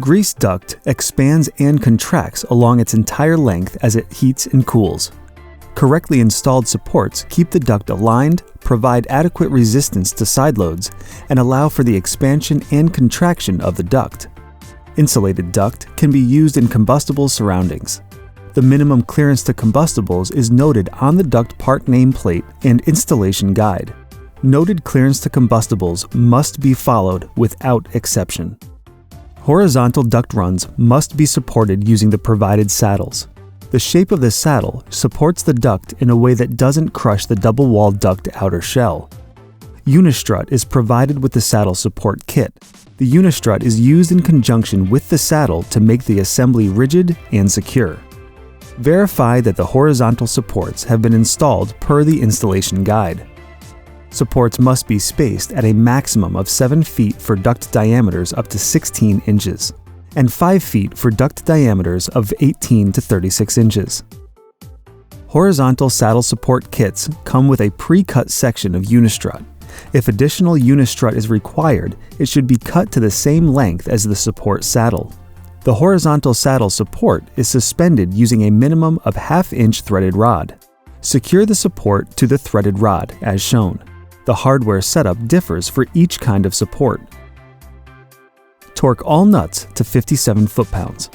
Grease duct expands and contracts along its entire length as it heats and cools. Correctly installed supports keep the duct aligned, provide adequate resistance to side loads, and allow for the expansion and contraction of the duct. Insulated duct can be used in combustible surroundings. The minimum clearance to combustibles is noted on the duct part nameplate and installation guide. Noted clearance to combustibles must be followed without exception. Horizontal duct runs must be supported using the provided saddles. The shape of the saddle supports the duct in a way that doesn't crush the double-walled duct outer shell. Unistrut is provided with the saddle support kit. The unistrut is used in conjunction with the saddle to make the assembly rigid and secure. Verify that the horizontal supports have been installed per the installation guide. Supports must be spaced at a maximum of 7 feet for duct diameters up to 16 inches, and 5 feet for duct diameters of 18 to 36 inches. Horizontal saddle support kits come with a pre-cut section of unistrut. If additional unistrut is required, it should be cut to the same length as the support saddle. The horizontal saddle support is suspended using a minimum of half-inch threaded rod. Secure the support to the threaded rod as shown. The hardware setup differs for each kind of support. Torque all nuts to 57 foot-pounds.